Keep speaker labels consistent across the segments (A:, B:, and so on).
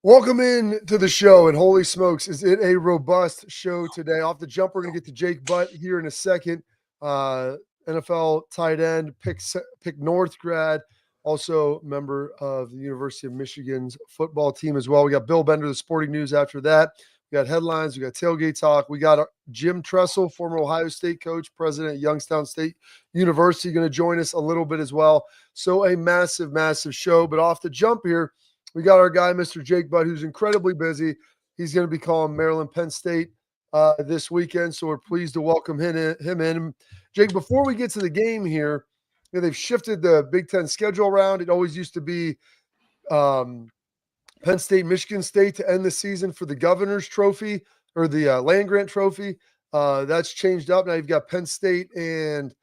A: Welcome in to the show, and holy smokes, is it a robust show today? Off the jump, we're going to get to Jake Butt here in a second. NFL tight end, pick North grad, also member of the University of Michigan's football team as well. We got Bill Bender, the Sporting News after that. We got headlines, we got tailgate talk. We got Jim Tressel, former Ohio State coach, president at Youngstown State University, going to join us a little bit as well. So a massive, massive show. But off the jump here, we got our guy, Mr. Jake Butt, who's incredibly busy. He's going to be calling Maryland Penn State this weekend, so we're pleased to welcome him in. Jake, before we get to the game here, they've shifted the Big Ten schedule around. It always used to be Penn State, Michigan State to end the season for the Governor's Trophy or the land-grant trophy. That's changed up. Now you've got Penn State and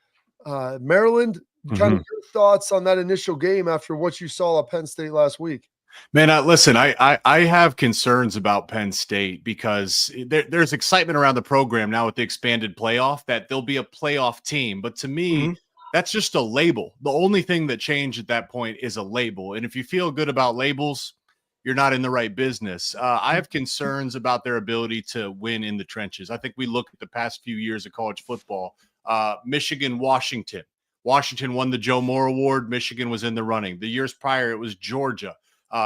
A: Maryland. Kind of your thoughts on that initial game after what you saw at Penn State last week?
B: Man, listen, I have concerns about Penn State because there's excitement around the program now with the expanded playoff that there'll be a playoff team. But to me, that's just a label. The only thing that changed at that point is a label. And if you feel good about labels, you're not in the right business. I have concerns about their ability to win in the trenches. I think we look at the past few years of college football, Michigan, Washington. Washington won the Joe Moore Award. Michigan was in the running. The years prior, it was Georgia.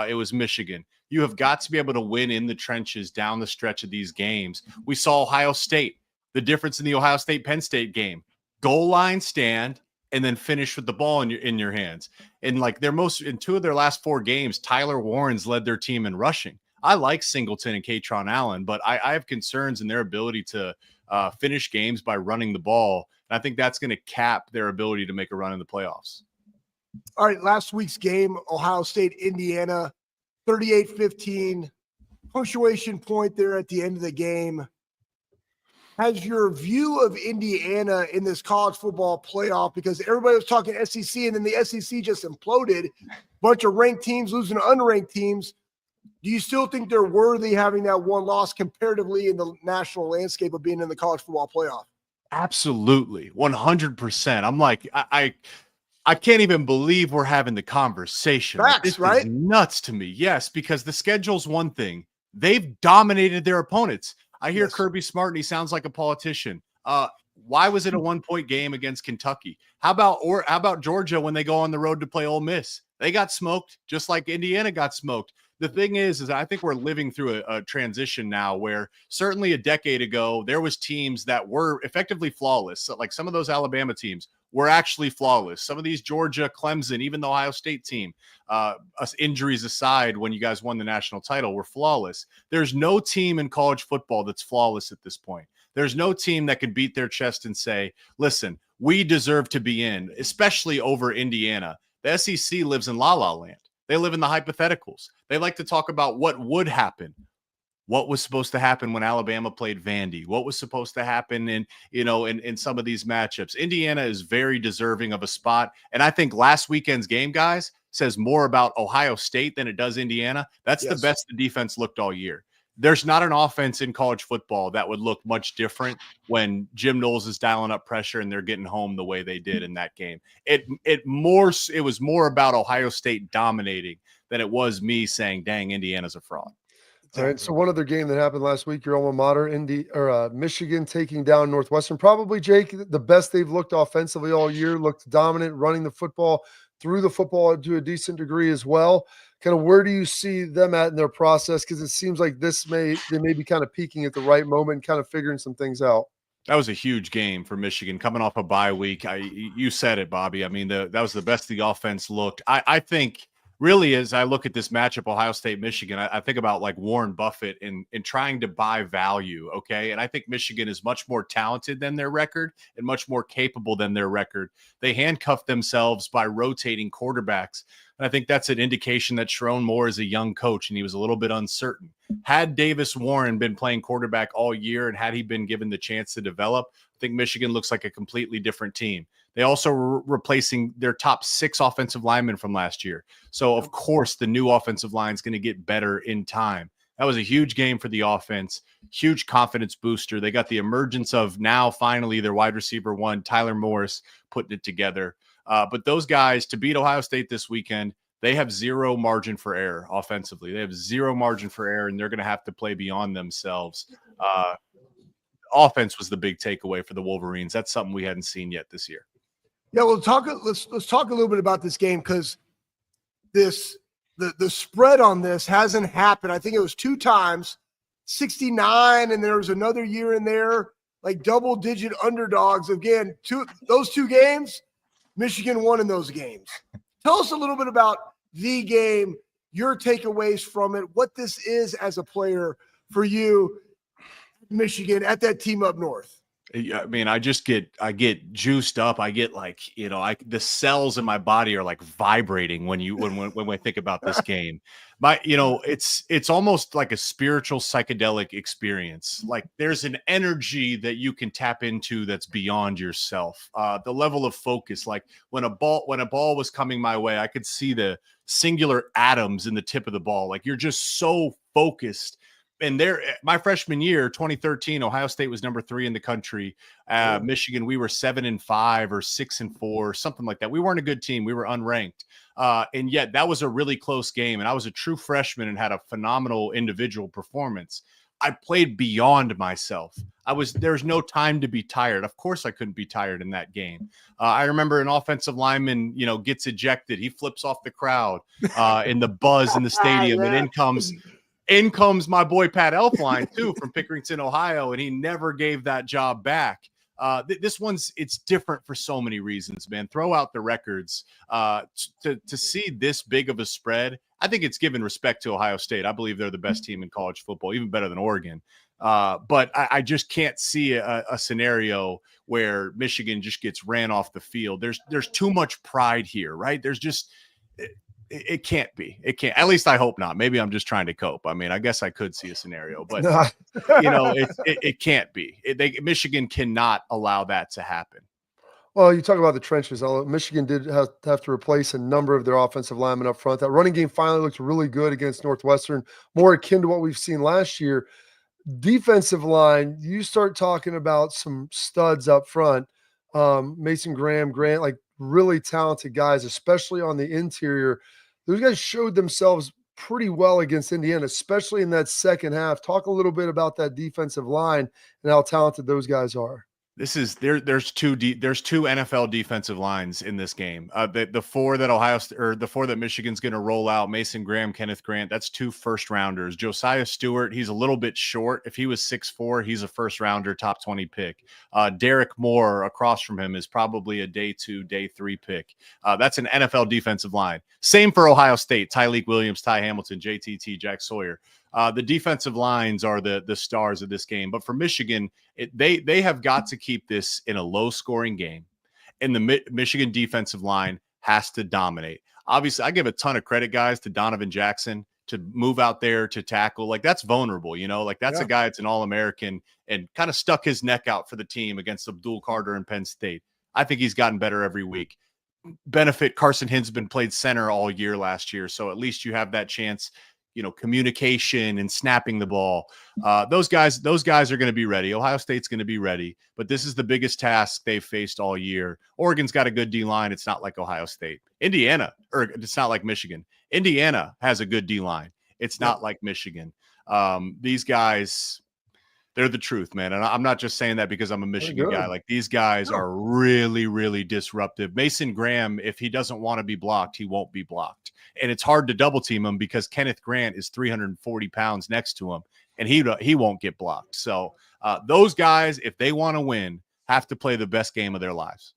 B: It was Michigan. You have got to be able to win in the trenches down the stretch of these games. We saw Ohio State, the difference in the Ohio State-Penn State game. Goal line stand and then finish with the ball in your hands. And like in two of their last four games, Tyler Warren's led their team in rushing. I like Singleton and Katron Allen, but I have concerns in their ability to finish games by running the ball. And I think that's going to cap their ability to make a run in the playoffs.
C: All right, last week's game, Ohio State, Indiana, 38-15, punctuation point there at the end of the game. Has your view of Indiana in this college football playoff, because everybody was talking SEC and then the SEC just imploded, bunch of ranked teams losing to unranked teams. Do you still think they're worthy having that one loss comparatively in the national landscape of being in the college football playoff?
B: Absolutely, 100%. I'm like, I can't even believe we're having the conversation.
C: Facts,
B: this
C: right?
B: is nuts to me. Yes, because the schedule's one thing. They've dominated their opponents. I hear Kirby Smart, and he sounds like a politician. Why was it a 1-point game against Kentucky? How about Georgia when they go on the road to play Ole Miss? They got smoked just like Indiana got smoked. The thing is I think we're living through a transition now where certainly a decade ago, there was teams that were effectively flawless. So like some of those Alabama teams were actually flawless. Some of these Georgia, Clemson, even the Ohio State team, us injuries aside, when you guys won the national title, were flawless. There's no team in college football that's flawless at this point. There's no team that could beat their chest and say, listen, we deserve to be in, especially over Indiana. The SEC lives in la-la land. They live in the hypotheticals. They like to talk about what would happen. What was supposed to happen when Alabama played Vandy? What was supposed to happen in some of these matchups? Indiana is very deserving of a spot. And I think last weekend's game, guys, says more about Ohio State than it does Indiana. That's the best the defense looked all year. There's not an offense in college football that would look much different when Jim Knowles is dialing up pressure and they're getting home the way they did in that game. It was more about Ohio State dominating than it was me saying, dang, Indiana's a fraud.
A: All right, so one other game that happened last week, your alma mater, Michigan taking down Northwestern. Probably, Jake, the best they've looked offensively all year, looked dominant, running the football, threw the football to a decent degree as well. Kind of where do you see them at in their process? Because it seems like they may be kind of peaking at the right moment and kind of figuring some things out.
B: That was a huge game for Michigan coming off a bye week. You said it, Bobby. I mean, that was the best the offense looked. I think really, as I look at this matchup, Ohio State, Michigan, I think about like Warren Buffett in trying to buy value. Okay. And I think Michigan is much more talented than their record and much more capable than their record. They handcuffed themselves by rotating quarterbacks. And I think that's an indication that Sharon Moore is a young coach and he was a little bit uncertain. Had Davis Warren been playing quarterback all year and had he been given the chance to develop, I think Michigan looks like a completely different team. They also were replacing their top 6 offensive linemen from last year. So, of course, the new offensive line is going to get better in time. That was a huge game for the offense, huge confidence booster. They got the emergence of now finally their wide receiver one, Tyler Morris, putting it together. But those guys, to beat Ohio State this weekend, They have zero margin for error offensively. They have zero margin for error, and they're going to have to play beyond themselves. Offense was the big takeaway for the Wolverines. That's something we hadn't seen yet this year.
C: Yeah, let's talk a little bit about this game, because the spread on this hasn't happened. I think it was 2 times, 69, and there was another year in there, like double-digit underdogs. Again, those 2 games, Michigan won in those games. Tell us a little bit about the game, your takeaways from it, what this is as a player for you, Michigan, at that team up north.
B: I mean, I get juiced up. I get like, the cells in my body are like vibrating when we think about this game. It's almost like a spiritual psychedelic experience. Like there's an energy that you can tap into that's beyond yourself. The level of focus, like when a ball was coming my way, I could see the singular atoms in the tip of the ball. Like you're just so focused. And my freshman year, 2013, Ohio State was number 3 in the country. Michigan, we were 7-5 or 6-4, something like that. We weren't a good team. We were unranked. And yet that was a really close game. And I was a true freshman and had a phenomenal individual performance. I played beyond myself. There's no time to be tired. Of course I couldn't be tired in that game. I remember an offensive lineman, gets ejected. He flips off the crowd in the buzz in the stadium.
C: Yeah.
B: And in comes my boy Pat Elfline too from Pickerington, Ohio, and he never gave that job back. It's different for so many reasons, man. Throw out the records. To see this big of a spread, I think it's given respect to Ohio State. I believe they're the best team in college football, even better than Oregon. But I just can't see a scenario where Michigan just gets ran off the field. There's too much pride here, right? There's just it can't be. It can't. At least I hope not. Maybe I'm just trying to cope. I mean, I guess I could see a scenario, but it can't be. Michigan cannot allow that to happen.
A: Well, you talk about the trenches. Michigan did have to replace a number of their offensive linemen up front. That running game finally looked really good against Northwestern, more akin to what we've seen last year. Defensive line, you start talking about some studs up front. Mason Graham, Grant, like really talented guys, especially on the interior. Those guys showed themselves pretty well against Indiana, especially in that second half. Talk a little bit about that defensive line and how talented those guys are.
B: There's two NFL defensive lines in this game. The 4 that the 4 that Michigan's going to roll out, Mason Graham, Kenneth Grant, that's 2 first rounders. Josiah Stewart, he's a little bit short. If he was 6'4", he's a first rounder, top 20 pick. Derek Moore across from him is probably a day 2, day 3 pick. That's an NFL defensive line. Same for Ohio State, Tyleik Williams, Ty Hamilton, JTT, Jack Sawyer. The defensive lines are the stars of this game. But for Michigan, they have got to keep this in a low-scoring game. And the Michigan defensive line has to dominate. Obviously, I give a ton of credit, guys, to Donovan Jackson to move out there to tackle. Like, that's vulnerable, Like, that's a guy that's an All-American and kind of stuck his neck out for the team against Abdul Carter and Penn State. I think he's gotten better every week. Benefit, Carson Hinsman played center all year last year, so at least you have that chance – communication and snapping the ball. Those guys are going to be ready. Ohio State's going to be ready, but this is the biggest task they've faced all year. Oregon's got a good D-line. It's not like Ohio State. It's not like Michigan. Indiana has a good D-line. It's not like Michigan. These guys, they're the truth, man. And I'm not just saying that because I'm a Michigan guy. Like, these guys are really, really disruptive. Mason Graham, if he doesn't want to be blocked, he won't be blocked. And it's hard to double team him because Kenneth Grant is 340 pounds next to him, and he won't get blocked. So those guys, if they want to win, have to play the best game of their lives.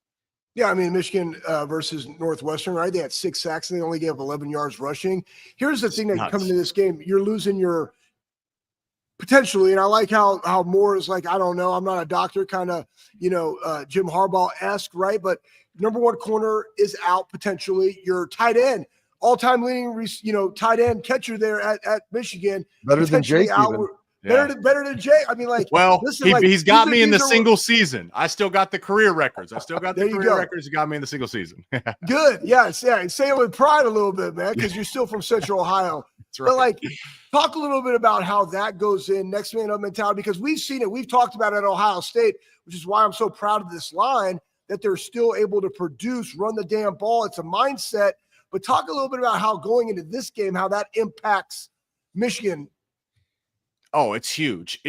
C: Yeah, I mean, Michigan versus Northwestern, right? They had 6 sacks and they only gave 11 yards rushing. Here's the thing that coming into this game, you're losing your potentially, and I like how Moore is like, I don't know, I'm not a doctor, kind of, Jim Harbaugh-esque, right? But number 1 corner is out potentially. Your tight end, all-time leading, tight end catcher there at Michigan.
A: Better than Jake even.
C: Better than Jake. I mean, like,
B: well,
C: listen,
B: he's got me in the single season. I still got the career records. He got me in the single season.
C: Good. Yes. Yeah. And say it with pride a little bit, man, because you're still from Central Ohio.
B: That's right.
C: But talk a little bit about how that goes in, next man up mentality, because we've seen it. We've talked about it at Ohio State, which is why I'm so proud of this line, that they're still able to produce, run the damn ball. It's a mindset But talk a little bit about how going into this game, how that impacts Michigan.
B: Oh, it's huge.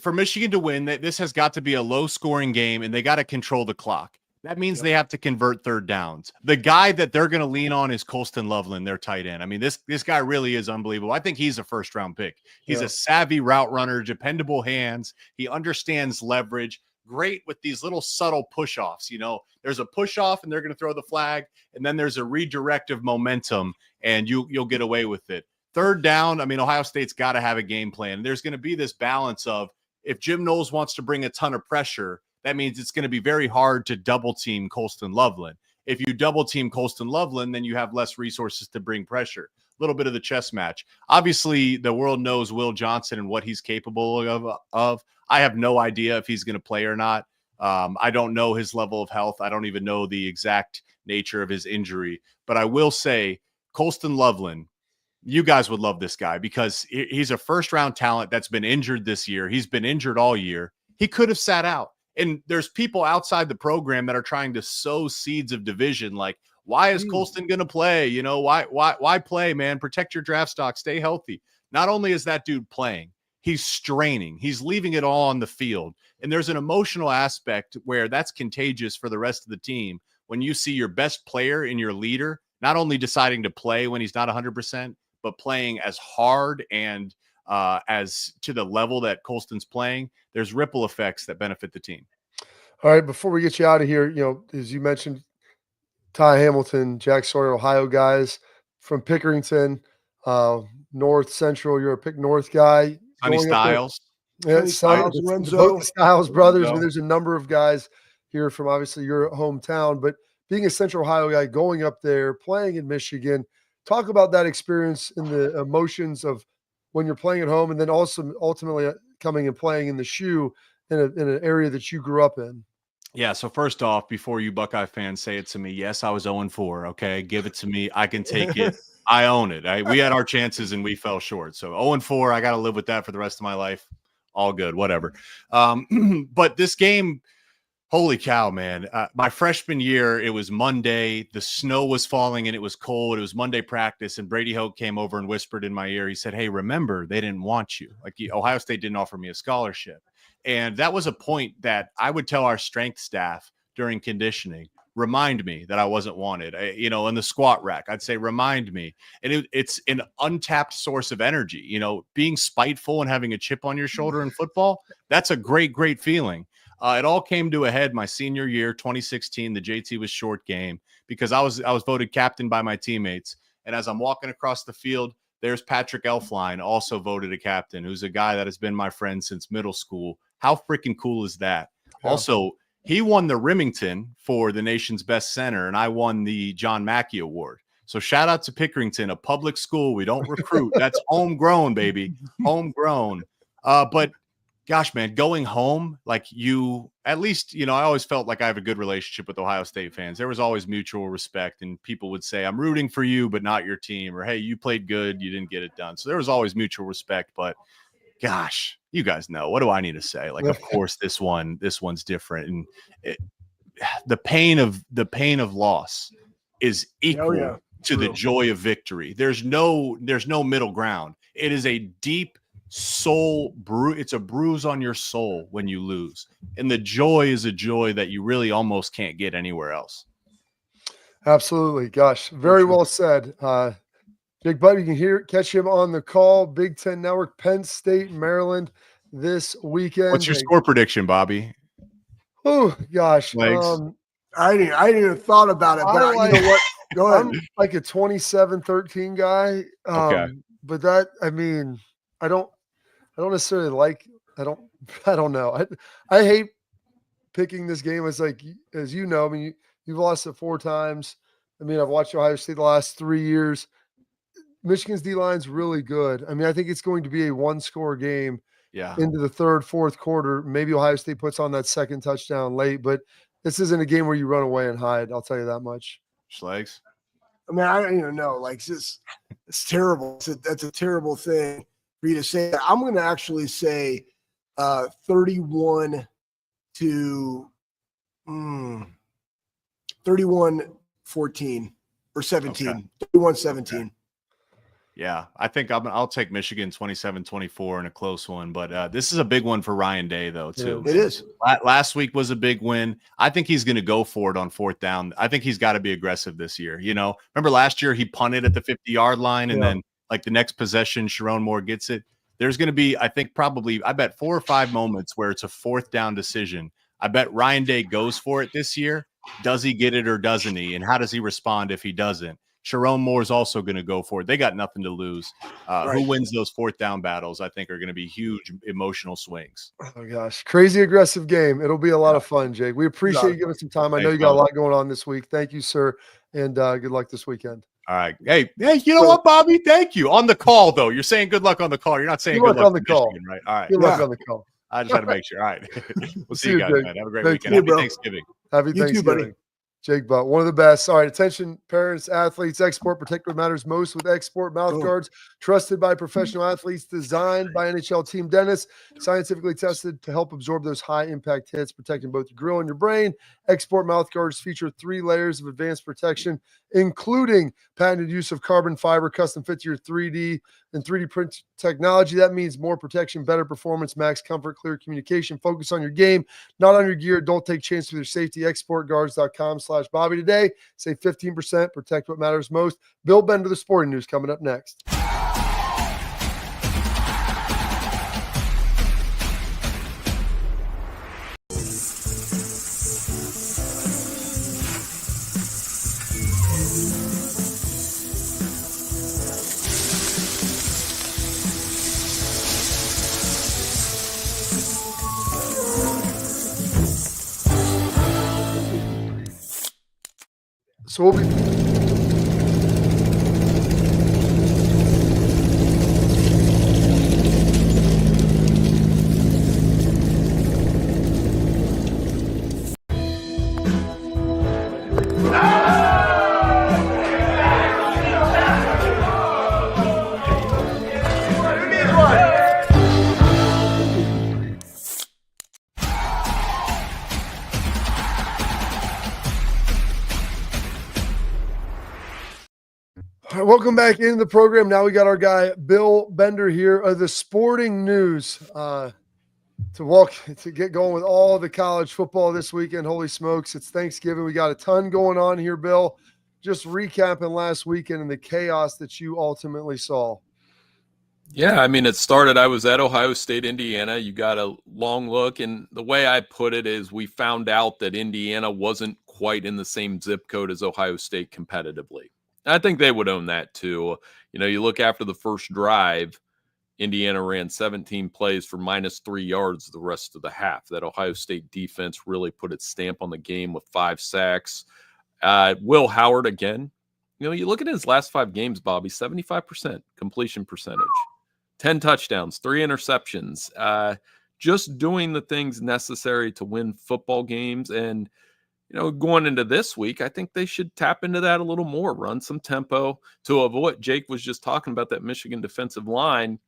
B: For Michigan to win, this has got to be a low-scoring game, and they got to control the clock. That means they have to convert third downs. The guy that they're going to lean on is Colston Loveland, their tight end. I mean, this guy really is unbelievable. I think he's a first-round pick. He's a savvy route runner, dependable hands. He understands leverage. Great with these little subtle push-offs. There's a push-off, and they're going to throw the flag, and then there's a redirect of momentum, and you'll get away with it. Third down, I mean, Ohio State's got to have a game plan. There's going to be this balance of if Jim Knowles wants to bring a ton of pressure, that means it's going to be very hard to double team Colston Loveland. If you double team Colston Loveland, then you have less resources to bring pressure. A little bit of the chess match. Obviously, the world knows Will Johnson and what he's capable of. I have no idea if he's going to play or not. I don't know his level of health. I don't even know the exact nature of his injury. But I will say, Colston Loveland, you guys would love this guy because he's a first-round talent that's been injured this year. He's been injured all year. He could have sat out. And there's people outside the program that are trying to sow seeds of division. Like, why is Colston going to play? Why play, man? Protect your draft stock. Stay healthy. Not only is that dude playing, he's straining. He's leaving it all on the field. And there's an emotional aspect where that's contagious for the rest of the team. When you see your best player and your leader not only deciding to play when he's not 100%, but playing as hard and as to the level that Colston's playing, there's ripple effects that benefit the team.
A: All right, before we get you out of here, as you mentioned, Ty Hamilton, Jack Sawyer, Ohio guys from Pickerington, North Central. You're a Pick North guy.
B: Sonny Styles.
A: Yeah,
C: Styles,
A: both
C: Renzo.
A: the Styles brothers. I mean, there's a number of guys here from obviously your hometown, but being a Central Ohio guy, going up there, playing in Michigan, talk about that experience and the emotions of when you're playing at home, and then also ultimately coming and playing in the shoe in an area that you grew up in.
B: Yeah. So first off, before you Buckeye fans say it to me, yes, I was 0-4. Okay, give it to me. I can take it. I own it. We had our chances and we fell short. So 0-4, I got to live with that for the rest of my life. All good, whatever. But this game, holy cow, man. My freshman year, it was Monday. The snow was falling and it was cold. It was Monday practice. And Brady Hoke came over and whispered in my ear. He said, hey, remember, they didn't want you. Like Ohio State didn't offer me a scholarship. And that was a point that I would tell our strength staff during conditioning, remind me that I wasn't wanted. In the squat rack, I'd say, remind me. And it's an untapped source of energy. Being spiteful and having a chip on your shoulder in football, that's a great, great feeling. It all came to a head my senior year, 2016. The JT was short game because I was voted captain by my teammates. And as I'm walking across the field, there's Patrick Elfline, also voted a captain, who's a guy that has been my friend since middle school. How freaking cool is that? Yeah. Also, he won the Remington for the nation's best center, and I won the John Mackey Award. So shout out to Pickerington, a public school. We don't recruit. That's homegrown, baby. Homegrown. But gosh, man, going home, like at least, I always felt like I have a good relationship with Ohio State fans. There was always mutual respect, and people would say, I'm rooting for you, but not your team, or, hey, you played good, you didn't get it done. So there was always mutual respect, but gosh, you guys know, what do I need to say? Like, of course, this one's different. And the pain of loss is equal to the joy of victory. There's no middle ground. It is a deep soul it's a bruise on your soul when you lose, and the joy is a joy that you really almost can't get anywhere else.
A: Absolutely. Gosh, very well said. Big Bud, you can catch him on the call, Big Ten Network, Penn State, Maryland this weekend.
B: What's your score prediction, Bobby?
A: Oh gosh,
B: Schlegs.
C: I didn't even thought about it, but you know what? Go ahead.
A: I'm like a 27-13 guy.
B: Okay.
A: But that, I mean, I don't necessarily like. I don't know. I hate picking this game. It's like, as you know, I mean, you've lost it 4 times. I mean, I've watched Ohio State the last 3 years. Michigan's D-line's really good. I mean, I think it's going to be a 1-score game into the third, fourth quarter. Maybe Ohio State puts on that second touchdown late, but this isn't a game where you run away and hide. I'll tell you that much.
B: Schlegs.
C: I mean, I don't even know. Like, it's terrible. That's a terrible thing for you to say. I'm going to actually say 31-14. 31-14. or 17. 31-17.
B: Yeah, I think I'll take Michigan 27-24 in a close one. But this is a big one for Ryan Day, though, too.
C: It is.
B: Last week was a big win. I think he's going to go for it on fourth down. I think he's got to be aggressive this year. Remember last year he punted at the 50-yard line, and then like the next possession, Sharon Moore gets it. There's going to be, I bet 4 or 5 moments where it's a fourth down decision. I bet Ryan Day goes for it this year. Does he get it or doesn't he? And how does he respond if he doesn't? Sharon Moore is also going to go for it. They got nothing to lose. Who wins those fourth down battles, I think, are going to be huge emotional swings.
A: Oh, gosh. Crazy aggressive game. It'll be a lot of fun, Jake. We appreciate you giving some time. I know you got a lot going on this week. Thank you, sir. And good luck this weekend.
B: All right. Hey, you know what, Bobby? Thank you. On the call, though. You're saying good luck on the call. You're not saying good luck
A: on the call.
B: Michigan, right? All right.
A: Good luck on the call.
B: I just had to make sure. All right. We'll see you guys, man. Have a great weekend. Happy Thanksgiving.
A: Happy Thanksgiving. Too, buddy. Jake Butt, one of the best. All right, attention, parents, athletes, export, protect what matters most with export mouth guards, trusted by professional athletes, designed by NHL team dentists, scientifically tested to help absorb those high-impact hits, protecting both your grill and your brain. Export mouth guards feature 3 layers of advanced protection, including patented use of carbon fiber, custom fit to your 3D and 3D print technology. That means more protection, better performance, max comfort, clear communication. Focus on your game, not on your gear. Don't take chances with your safety. Exportguards.com/Bobby today. Save 15%. Protect what matters most. Bill Bender, the sporting news, coming up next. So we'll be welcome back into the program. Now we got our guy Bill Bender here of the Sporting News to get going with all the college football this weekend. Holy smokes, it's Thanksgiving. We got a ton going on here, Bill. Just recapping last weekend and the chaos that you ultimately saw.
D: Yeah, I mean, it started, I was at Ohio State, Indiana. You got a long look, and the way I put it is we found out that Indiana wasn't quite in the same zip code as Ohio State competitively. I think they would own that too. You look after the first drive, Indiana ran 17 plays for -3 yards the rest of the half. That Ohio State defense really put its stamp on the game with 5 sacks. Will Howard again. You look at his last 5 games, Bobby, 75% completion percentage, 10 touchdowns, 3 interceptions, just doing the things necessary to win football games. And going into this week, I think they should tap into that a little more, run some tempo to avoid. Jake was just talking about that Michigan defensive line.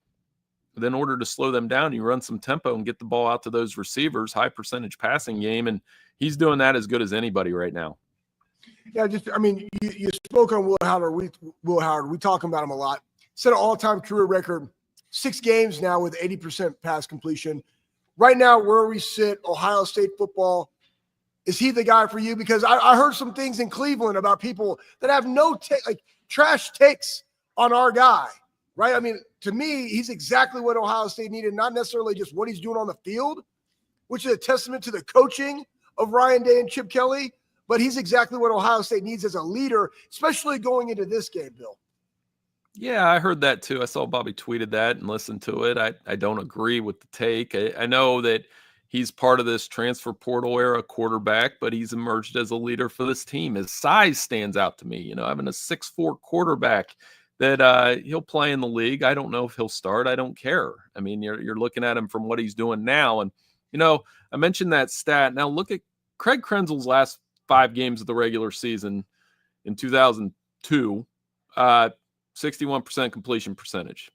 D: But in order to slow them down, you run some tempo and get the ball out to those receivers, high percentage passing game. And he's doing that as good as anybody right now.
C: Yeah, you spoke on Will Howard. We talking about him a lot. Set an all-time career record, 6 games now with 80% pass completion. Right now, where we sit, Ohio State football, is he the guy for you? Because I heard some things in Cleveland about people that have trash takes on our guy, right? I mean, to me, he's exactly what Ohio State needed, not necessarily just what he's doing on the field, which is a testament to the coaching of Ryan Day and Chip Kelly, but he's exactly what Ohio State needs as a leader, especially going into this game, Bill.
D: Yeah, I heard that too. I saw Bobby tweeted that and listened to it. I don't agree with the take. I know that he's part of this transfer portal era quarterback, but he's emerged as a leader for this team. His size stands out to me. Having a 6'4" quarterback that he'll play in the league. I don't know if he'll start. I don't care. I mean, you're looking at him from what he's doing now. And, I mentioned that stat. Now look at Craig Krenzel's last 5 games of the regular season in 2002, 61% completion percentage.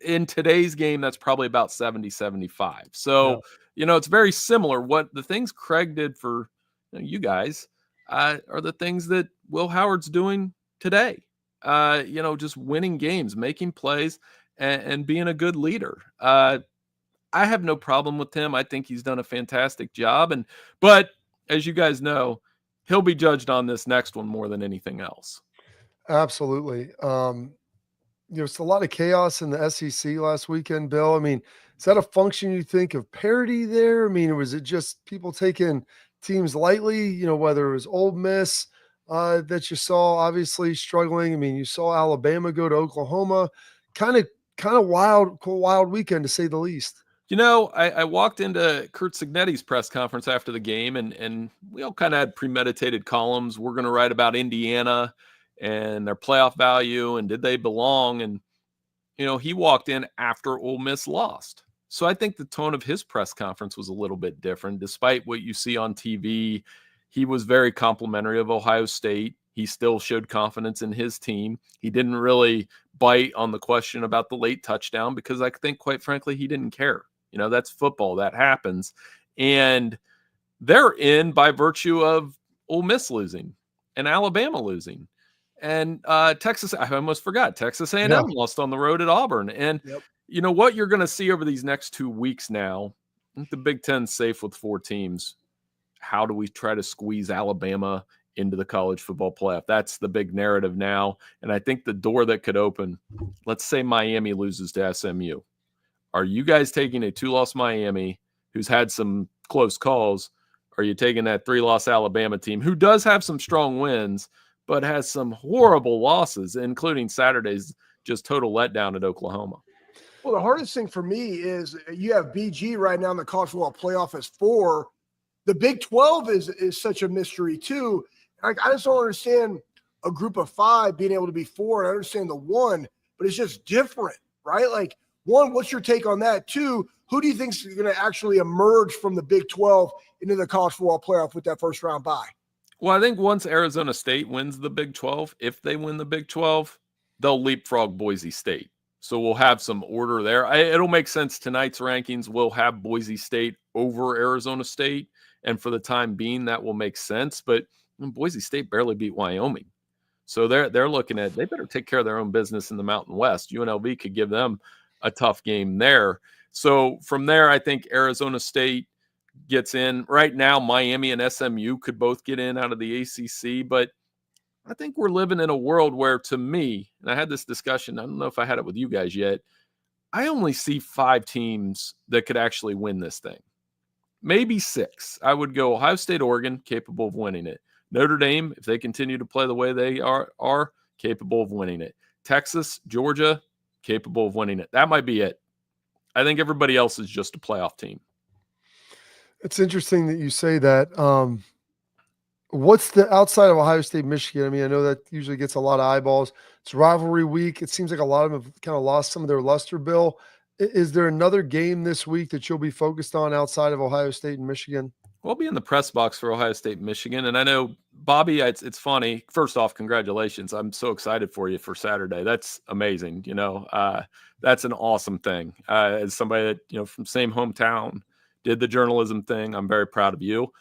D: In today's game, that's probably about 70-75. So, it's very similar. What the things Craig did for you guys, are the things that Will Howard's doing today. Just winning games, making plays, and being a good leader. I have no problem with him. I think he's done a fantastic job. But as you guys know, he'll be judged on this next one more than anything else.
A: Absolutely. It's a lot of chaos in the SEC last weekend, Bill. I mean, is that a function you think of parity there? I mean, or was it just people taking teams lightly, whether it was Ole Miss that you saw obviously struggling. I mean, you saw Alabama go to Oklahoma, kind of wild weekend to say the least.
D: I walked into Kurt Signetti's press conference after the game, and we all kind of had premeditated columns. We're going to write about Indiana and their playoff value and did they belong? And, he walked in after Ole Miss lost. So I think the tone of his press conference was a little bit different. Despite what you see on TV, he was very complimentary of Ohio State. He still showed confidence in his team. He didn't really bite on the question about the late touchdown because I think, quite frankly, he didn't care. That's football. That happens. And they're in by virtue of Ole Miss losing and Alabama losing. And Texas, I almost forgot, Texas A&M lost on the road at Auburn. And what you're going to see over these next 2 weeks now, I think the Big Ten's safe with 4 teams. How do we try to squeeze Alabama into the college football playoff? That's the big narrative now. And I think the door that could open, let's say Miami loses to SMU. Are you guys taking a 2-loss Miami who's had some close calls? Are you taking that 3-loss Alabama team who does have some strong wins, but has some horrible losses, including Saturday's just total letdown at Oklahoma?
C: Well, the hardest thing for me is you have BG right now in the college football playoff as 4. The Big 12 is such a mystery too. I just don't understand a group of 5 being able to be 4. And I understand the 1, but it's just different, right? Like, 1, what's your take on that? 2, who do you think is going to actually emerge from the Big 12 into the college football playoff with that first round bye?
D: Well, I think once Arizona State wins the Big 12, if they win the Big 12, they'll leapfrog Boise State. So we'll have some order there. It'll make sense. Tonight's rankings will have Boise State over Arizona State. And for the time being, that will make sense. But Boise State barely beat Wyoming. So they're looking at, they better take care of their own business in the Mountain West. UNLV could give them a tough game there. So from there, I think Arizona State gets in. Right now, Miami and SMU could both get in out of the ACC. But I think we're living in a world where, to me, and I had this discussion, I don't know if I had it with you guys yet, I only see 5 teams that could actually win this thing. Maybe 6. I would go Ohio State, Oregon, capable of winning it. Notre Dame, if they continue to play the way they are capable of winning it. Texas, Georgia, capable of winning it. That might be it. I think everybody else is just a playoff team.
A: It's interesting that you say that. What's the outside of Ohio State, Michigan? I mean, I know that usually gets a lot of eyeballs. It's rivalry week. It seems like a lot of them have kind of lost some of their luster, Bill. Is there another game this week that you'll be focused on outside of Ohio State and Michigan?
D: We'll be in the press box for Ohio State, Michigan. And I know, Bobby, it's funny. First off, congratulations. I'm so excited for you for Saturday. That's amazing. That's an awesome thing. As somebody that, from same hometown, did the journalism thing, I'm very proud of you.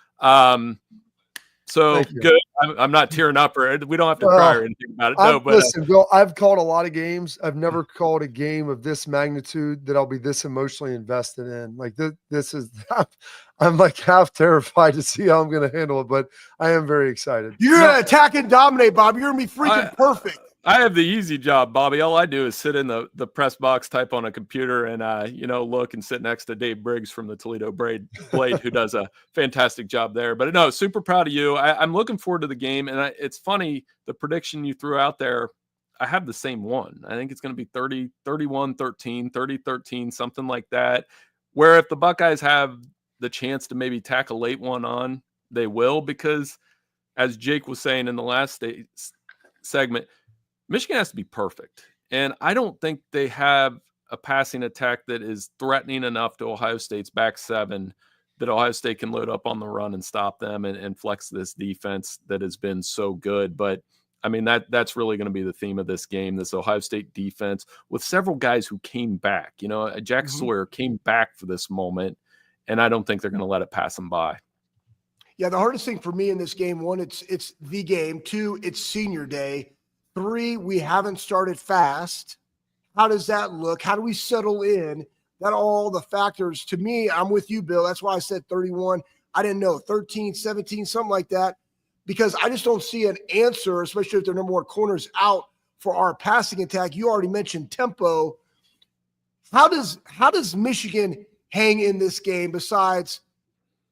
D: So good. I'm not tearing up, or we don't have to cry or anything about it. No, but
A: listen, Bill, I've called a lot of games. I've never called a game of this magnitude that I'll be this emotionally invested in. Like this is, I'm like half terrified to see how I'm going to handle it, but I am very excited.
C: You're going to attack and dominate, Bob. You're going to be freaking perfect.
D: I have the easy job, Bobby. All I do is sit in the press box, type on a computer, and look and sit next to Dave Briggs from the Toledo Blade, who does a fantastic job there. But no, super proud of you. I'm looking forward to the game, and it's funny, the prediction you threw out there, I have the same one. I think it's going to be 31-13, 30-13, something like that, where if the Buckeyes have the chance to maybe tack a late one on, they will, because as Jake was saying in the last segment, Michigan has to be perfect. And I don't think they have a passing attack that is threatening enough to Ohio State's back 7 that Ohio State can load up on the run and stop them and flex this defense that has been so good. But I mean, that's really going to be the theme of this game, this Ohio State defense with several guys who came back. Jack Sawyer came back for this moment, and I don't think they're going to let it pass them by.
C: Yeah, the hardest thing for me in this game, one, it's the game. Two, it's senior day. Three, we haven't started fast. How does that look? How do we settle in? That all the factors. To me, I'm with you, Bill. That's why I said 31. I didn't know, 13, 17, something like that, because I just don't see an answer, especially if their number one corner's out for our passing attack. You already mentioned tempo. How does Michigan hang in this game besides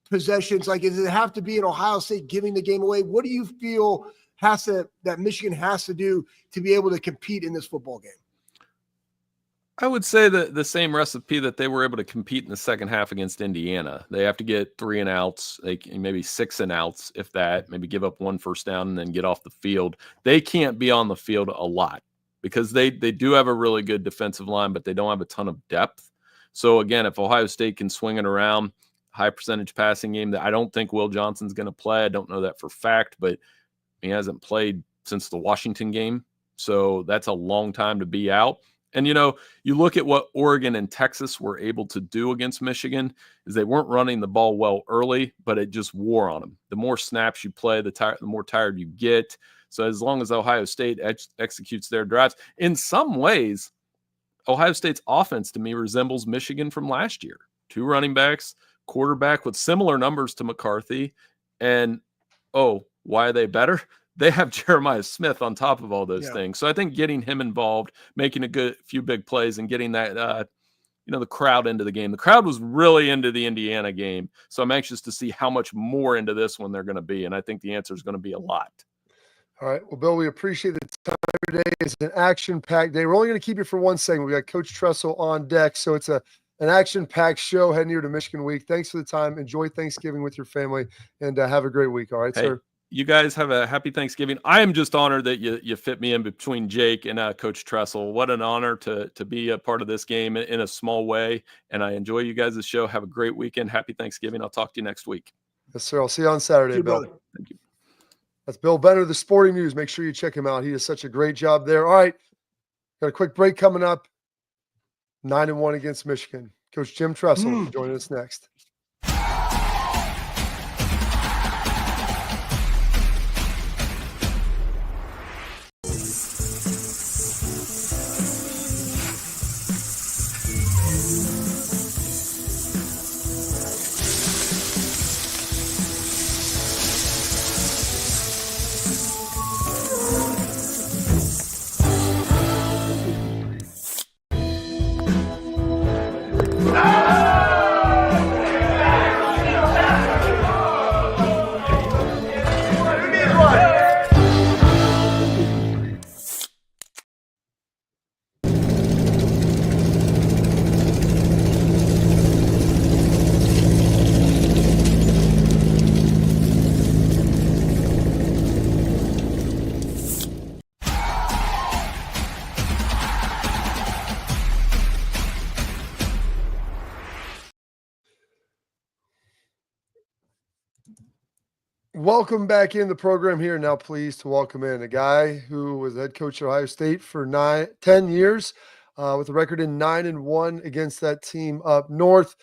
C: possessions? Like, does it have to be in Ohio State giving the game away? What do you feel that Michigan has to do to be able to compete in this football game?
D: I would say that the same recipe that they were able to compete in the second half against Indiana. They have to get 3 and outs, maybe 6 and outs, if that, maybe give up 1 first down and then get off the field. They can't be on the field a lot because they do have a really good defensive line, but they don't have a ton of depth. So again, if Ohio State can swing it around, high percentage passing game, that I don't think Will Johnson's going to play. I don't know that for fact, but he hasn't played since the Washington game. So that's a long time to be out. And, you look at what Oregon and Texas were able to do against Michigan is they weren't running the ball well early, but it just wore on them. The more snaps you play, the more tired you get. So as long as Ohio State executes their drives, in some ways, Ohio State's offense to me resembles Michigan from last year. 2 running backs, quarterback with similar numbers to McCarthy. And, why are they better? They have Jeremiah Smith on top of all those things. So I think getting him involved, making a few big plays and getting that, the crowd into the game. The crowd was really into the Indiana game. So I'm anxious to see how much more into this one they're going to be. And I think the answer is going to be a lot.
A: All right. Well, Bill, we appreciate the time today. It's an action-packed day. We're only going to keep you for one segment. We got Coach Tressel on deck. So it's an action-packed show heading here to Michigan Week. Thanks for the time. Enjoy Thanksgiving with your family and have a great week. All right, sir.
D: You guys have a happy Thanksgiving. I am just honored that you fit me in between Jake and Coach Tressel. What an honor to be a part of this game in a small way. And I enjoy you guys' show. Have a great weekend. Happy Thanksgiving. I'll talk to you next week.
A: Yes, sir. I'll see you on Saturday, Bill.
C: Brother.
D: Thank you.
A: That's Bill Benner, the Sporting News. Make sure you check him out. He does such a great job there. All right. Got a quick break coming up. 9-1 against Michigan. Coach Jim Tressel joining us next. Welcome back in the program here. Now pleased to welcome in a guy who was head coach at Ohio State for 10 years with a record in 9-1 against that team up north.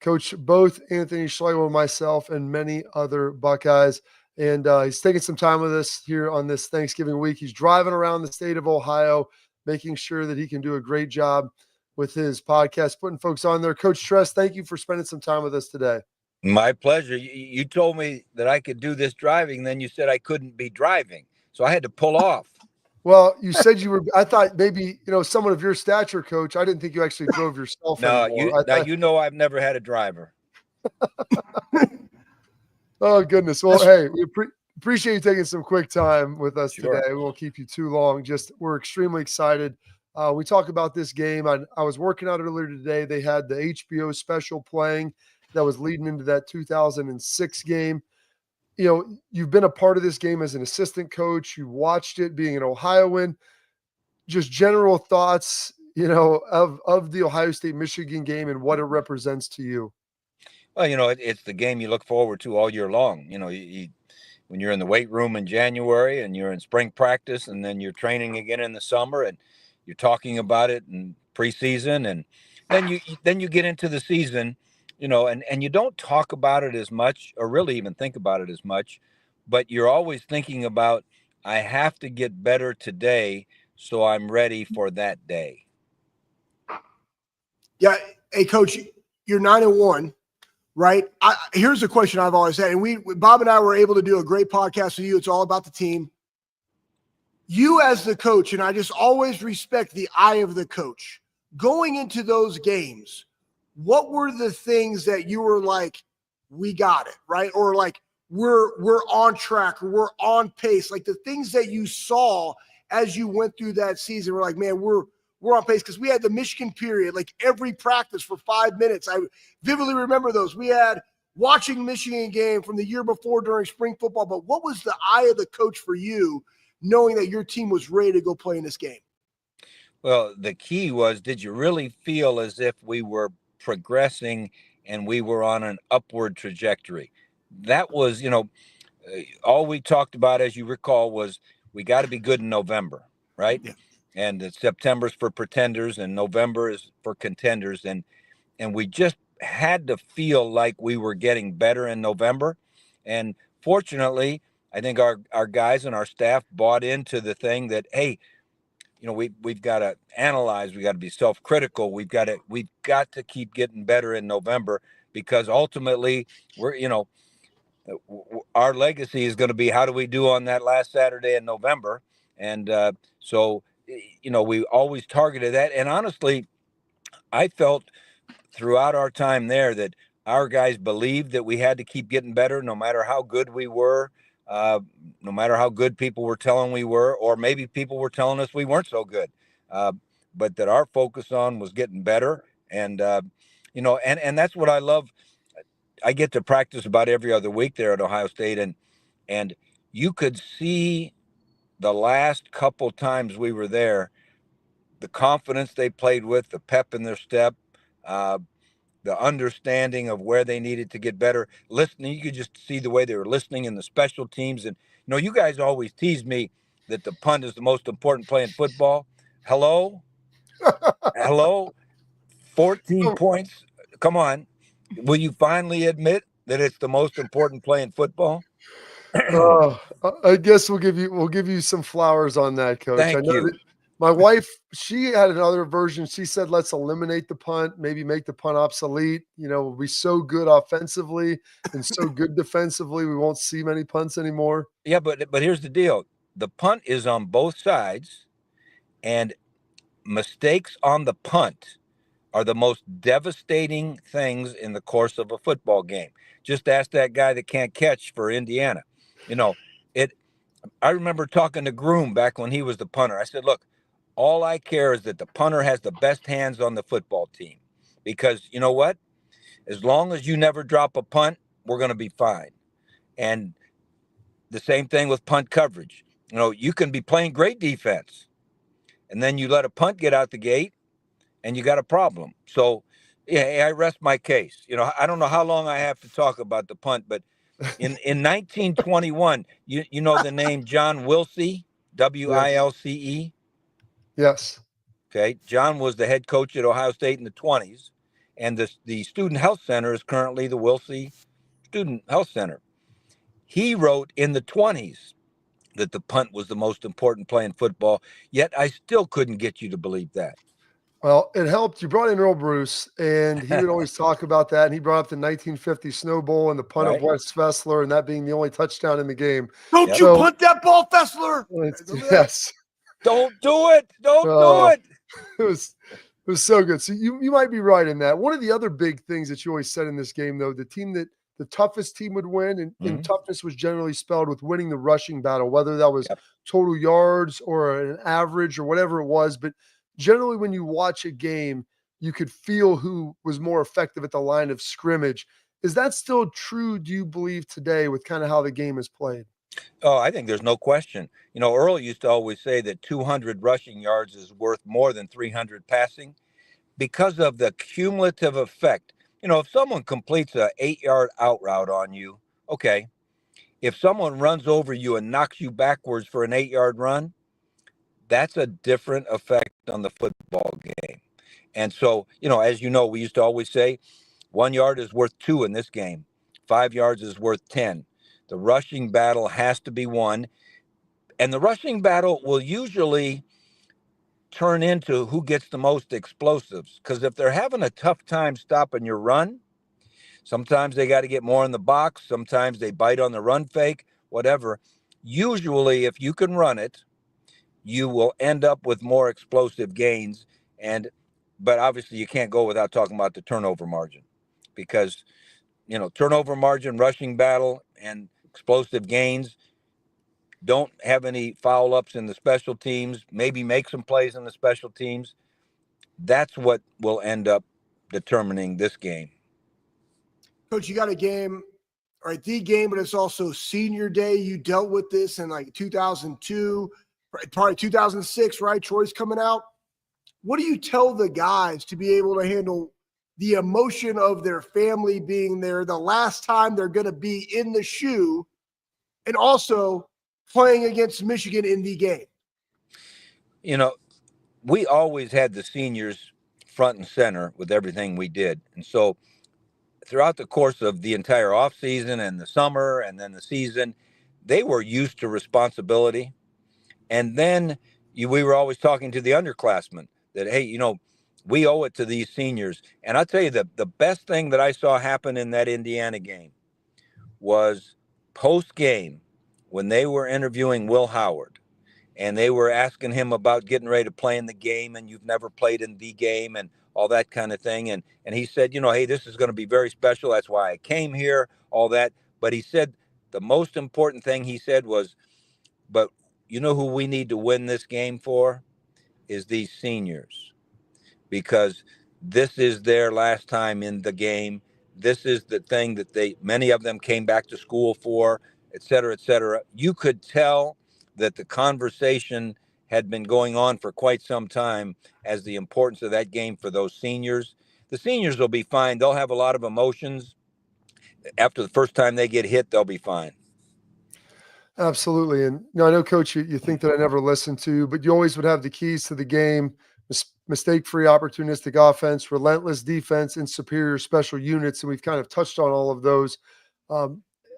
A: Coach both Anthony Schlegel and myself and many other Buckeyes. And he's taking some time with us here on this Thanksgiving week. He's driving around the state of Ohio, making sure that he can do a great job with his podcast, putting folks on there. Coach Tress, thank you for spending some time with us today.
E: My pleasure. You told me that I could do this driving, then you said I couldn't be driving. So I had to pull off.
A: Well, you said you were – I thought maybe, someone of your stature, Coach. I didn't think you actually drove yourself anymore.
E: I've never had a driver.
A: Oh, goodness. Well, hey, we appreciate you taking some quick time with us
E: Sure.
A: today. We won't keep you too long. We're extremely excited. We talk about this game. I was working out earlier today. They had the HBO special playing that was leading into that 2006 game. You've been a part of this game as an assistant coach. You watched it being an Ohioan. Just general thoughts, of the Ohio State-Michigan game and what it represents to you.
E: Well, it's the game you look forward to all year long. When you're in the weight room in January and you're in spring practice and then you're training again in the summer and you're talking about it in preseason, and then you get into the season and you don't talk about it as much or really even think about it as much, but you're always thinking about, I have to get better today so I'm ready for that day.
C: Yeah. Hey, Coach, you're 9-1, right? Here's a question I've always had, and Bob and I were able to do a great podcast with you. It's all about the team. You as the coach, and I just always respect the eye of the coach. Going into those games, what were the things that you were like, we got it, right? Or like, we're on track, or we're on pace. Like the things that you saw as you went through that season, we're like, man, we're on pace. Because we had the Michigan period, like every practice for 5 minutes. I vividly remember those. We had watching Michigan game from the year before during spring football. But what was the eye of the coach for you, knowing that your team was ready to go play in this game?
E: Well, the key was, did you really feel as if we were progressing and we were on an upward trajectory? That was, all we talked about, as you recall, was we got to be good in November, right?
C: Yeah.
E: And September's for pretenders and November is for contenders. And we just had to feel like we were getting better in November. And fortunately, I think our guys and our staff bought into the thing that, hey, we've got to analyze, we got to be self-critical, we've got to keep getting better in November, because ultimately our legacy is going to be, how do we do on that last Saturday in November? And so we always targeted that. And honestly, I felt throughout our time there that our guys believed that we had to keep getting better, no matter how good we were, no matter how good people were telling we were, or maybe people were telling us we weren't so good, but that our focus on was getting better. And and that's what I love. I get to practice about every other week there at Ohio State, and you could see the last couple times we were there, the confidence they played with, the pep in their step, the understanding of where they needed to get better. Listening, you could just see the way they were listening in the special teams. And you guys always tease me that the punt is the most important play in football. Hello, 14 points. Come on, will you finally admit that it's the most important play in football?
A: I guess we'll give you some flowers on that, Coach.
E: Thank
A: I know
E: you.
A: that my wife, she had another version. She said, let's eliminate the punt, maybe make the punt obsolete. We'll be so good offensively and so good defensively, we won't see many punts anymore.
E: Yeah, but here's the deal. The punt is on both sides, and mistakes on the punt are the most devastating things in the course of a football game. Just ask that guy that can't catch for Indiana. I remember talking to Groom back when he was the punter. I said, look, all I care is that the punter has the best hands on the football team, because you know what? As long as you never drop a punt, we're going to be fine. And the same thing with punt coverage. You can be playing great defense, and then you let a punt get out the gate, and you got a problem. So, yeah, I rest my case. I don't know how long I have to talk about the punt, but in 1921, you know the name John Wilsey, Wilce?
A: Yes.
E: Okay, John was the head coach at Ohio State in the 20s, and the Student Health Center is currently the Wilsey Student Health Center. He wrote in the 20s that the punt was the most important play in football, yet I still couldn't get you to believe that.
A: Well, it helped. You brought in Earl Bruce, and he would always talk about that. And he brought up the 1950 Snow Bowl and the punt of Wes Fessler, and that being the only touchdown in the game.
C: Don't you punt that ball, Fessler?
A: Yes.
E: Don't do it. Don't do it.
A: It was so good. So you might be right in that. One of the other big things that you always said in this game, though, the toughest team would win, and toughness was generally spelled with winning the rushing battle, whether that was total yards or an average or whatever it was. But generally, when you watch a game, you could feel who was more effective at the line of scrimmage. Is that still true, do you believe, today with kind of how the game is played?
E: Oh, I think there's no question. Earl used to always say that 200 rushing yards is worth more than 300 passing, because of the cumulative effect. If someone completes a 8-yard out route on you, okay. If someone runs over you and knocks you backwards for an 8-yard run, that's a different effect on the football game. And so, as you know, we used to always say, 1 yard is worth 2 in this game. 5 yards is worth 10. The rushing battle has to be won. And the rushing battle will usually turn into who gets the most explosives. Because if they're having a tough time stopping your run, sometimes they got to get more in the box. Sometimes they bite on the run fake, whatever. Usually, if you can run it, you will end up with more explosive gains. But obviously, you can't go without talking about the turnover margin, because turnover margin, rushing battle, and explosive gains. Don't have any foul ups in the special teams. Maybe make some plays in the special teams. That's what will end up determining this game.
C: Coach, you got a game, right? The game, but it's also senior day. You dealt with this in like 2002, probably 2006, right? Troy's coming out. What do you tell the guys to be able to handle the emotion of their family being there, the last time they're going to be in the shoe, and also playing against Michigan in the game?
E: We always had the seniors front and center with everything we did. And so throughout the course of the entire offseason and the summer and then the season, they were used to responsibility. And then we were always talking to the underclassmen that, hey, we owe it to these seniors. And I'll tell you, the best thing that I saw happen in that Indiana game was post-game when they were interviewing Will Howard. And they were asking him about getting ready to play in the game, and you've never played in the game and all that kind of thing. And he said, hey, this is going to be very special. That's why I came here, all that. But he said the most important thing he said was, but you know who we need to win this game for is these seniors, because this is their last time in the game. This is the thing that many of them came back to school for, et cetera, et cetera. You could tell that the conversation had been going on for quite some time as the importance of that game for those seniors. The seniors will be fine. They'll have a lot of emotions. After the first time they get hit, they'll be fine.
A: Absolutely. And I know, Coach, you think that I never listened to, but you always would have the keys to the game: mistake-free, opportunistic offense, relentless defense, and superior special units. And we've kind of touched on all of those.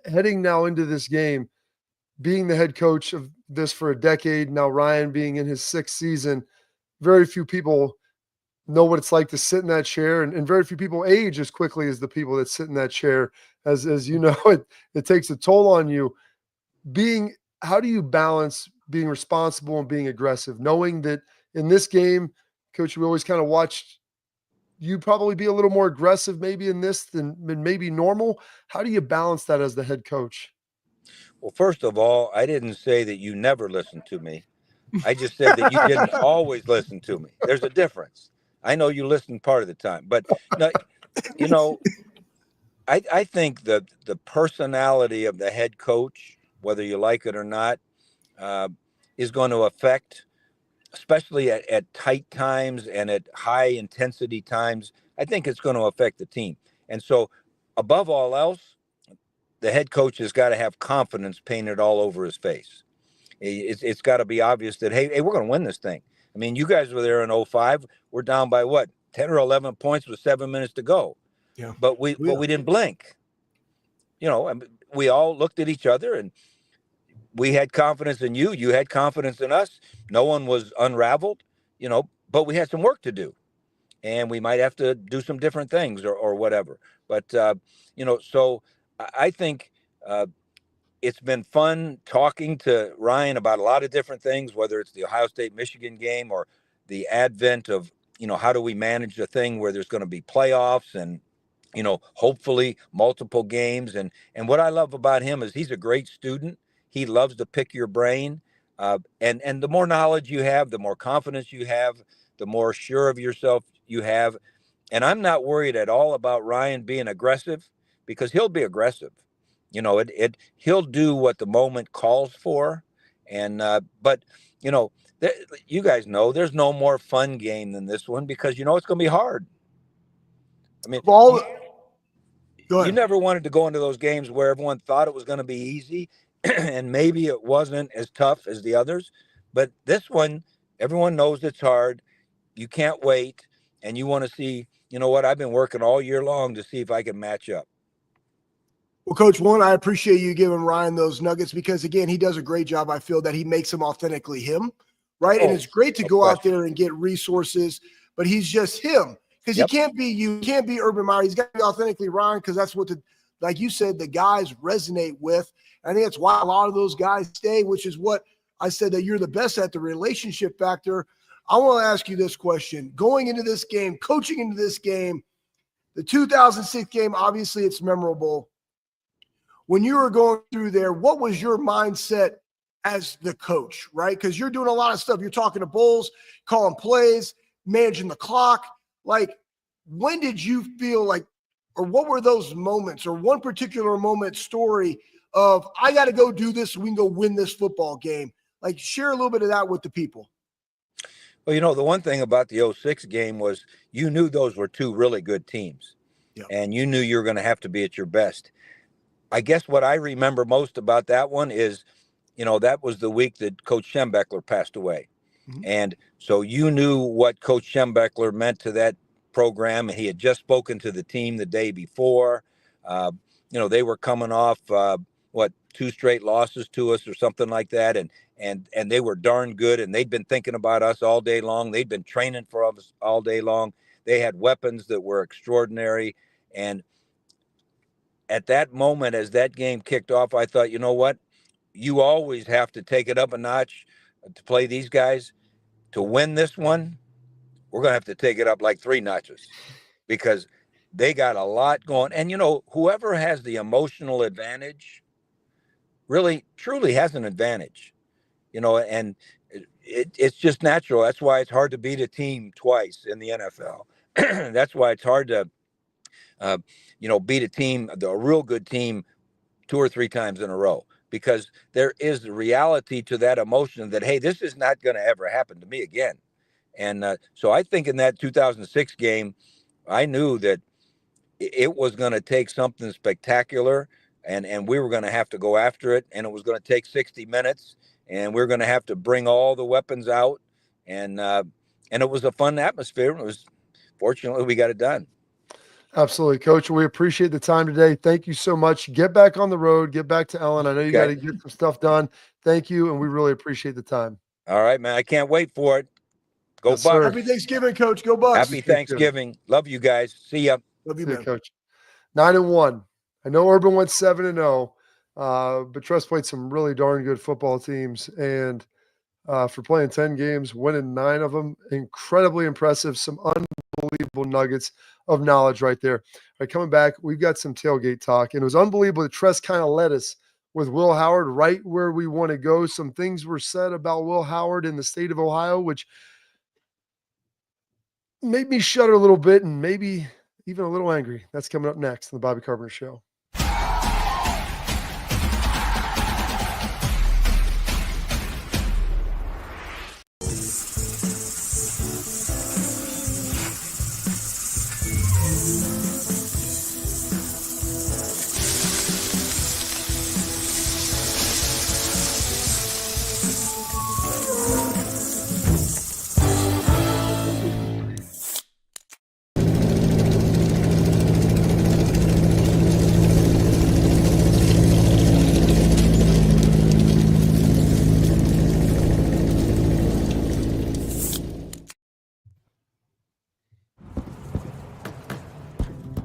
A: Heading now into this game, being the head coach of this for a decade now, Ryan being in his 6th season, very few people know what it's like to sit in that chair, and very few people age as quickly as the people that sit in that chair. As you know, it takes a toll on you. How do you balance being responsible and being aggressive, knowing that in this game, Coach, we always kind of watched you probably be a little more aggressive maybe in this than maybe normal? How do you balance that as the head coach?
E: Well, first of all, I didn't say that you never listened to me. I just said that you didn't always listen to me. There's a difference. I know you listen part of the time, but no, I think that the personality of the head coach, whether you like it or not, is going to affect, especially at tight times and at high intensity times. I think it's going to affect the team. And so above all else, the head coach has got to have confidence painted all over his face. It's got to be obvious that, hey, we're going to win this thing. I mean, you guys were there in 2005. We're down by 10 or 11 points with 7 minutes to go.
C: Yeah.
E: But we didn't blink. We all looked at each other, and we had confidence in you. You had confidence in us. No one was unraveled, but we had some work to do, and we might have to do some different things or whatever. But, so I think it's been fun talking to Ryan about a lot of different things, whether it's the Ohio State-Michigan game or the advent of, how do we manage a thing where there's going to be playoffs and, hopefully multiple games. And what I love about him is he's a great student. He loves to pick your brain. And the more knowledge you have, the more confidence you have, the more sure of yourself you have. And I'm not worried at all about Ryan being aggressive, because he'll be aggressive. He'll do what the moment calls for. And, but, you guys know there's no more fun game than this one, because, it's going to be hard. I mean, you never wanted to go into those games where everyone thought it was going to be easy and maybe it wasn't as tough as the others. But this one, everyone knows it's hard. You can't wait. And you want to see you know what? I've been working all year long to see if I can match up.
C: Well, Coach, one, I appreciate you giving Ryan those nuggets because, again, he does a great job. I feel that he makes them authentically him, right? And it's great to go out there and get resources, but he's just him because he can't be you. Can't be Urban Meyer. He's got to be authentically Ryan because that's what, like you said, the guys resonate with. I think that's why a lot of those guys stay, which is what I said that you're the best at, the relationship factor. I want to ask you this question. Going into this game, coaching into this game, the 2006 game, obviously it's memorable. When you were going through there, what was your mindset as the coach, right? Because you're doing a lot of stuff. You're talking to Bulls, calling plays, managing the clock. Like, when did you feel like, or what were those moments, or one particular moment story of, I got to go do this so we can go win this football game? Like, share a little bit of that with the people.
E: Well, you know, the one thing about the 06 game was you knew those were two really good teams. Yep. And you knew you were going to have to be at your best. I guess what I remember most about that one is, you know, that was the week that Coach Schembechler passed away. Mm-hmm. And so you knew what Coach Schembechler meant to that program. And he had just spoken to the team the day before. You know, they were coming off, 2 straight losses to us or something like that. And they were darn good. And they'd been thinking about us all day long. They'd been training for us all day long. They had weapons that were extraordinary. And at that moment, as that game kicked off, I thought, you know what? You always have to take it up a notch to play these guys. To win this one, we're going to have to take it up like 3 notches because they got a lot going. And, you know, whoever has the emotional advantage really, truly has an advantage, you know, and it's just natural. That's why it's hard to beat a team twice in the NFL. That's why it's hard to, beat a team, a real good team 2 or 3 times in a row, because there is the reality to that emotion that, hey, this is not going to ever happen to me again. And so I think in that 2006 game, I knew that it was going to take something spectacular, and we were going to have to go after it, and it was going to take 60 minutes, and we were going to have to bring all the weapons out, and it was a fun atmosphere. It was, fortunately, we got it done.
A: Absolutely, Coach. We appreciate the time today. Thank you so much. Get back on the road. Get back to Ellen. I know you got to get some stuff done. Thank you, and we really appreciate the time.
E: All right, man. I can't wait for it. Go
A: Yes,
E: Bucks.
A: Sir.
C: Happy Thanksgiving, Coach. Go Bucks.
E: Happy Thanksgiving. Love you guys. See ya.
C: Love you,
A: See
C: man.
A: you, Coach. 9-1. I know Urban went 7-0, but Tress played some really darn good football teams, and for playing 10 games, winning 9 of them, incredibly impressive. Some unbelievable nuggets of knowledge right there. All right, coming back, we've got some tailgate talk, and it was unbelievable that Tress kind of led us with Will Howard right where we want to go. Some things were said about Will Howard in the state of Ohio, which made me shudder a little bit and maybe even a little angry. That's coming up next on the Bobby Carpenter Show.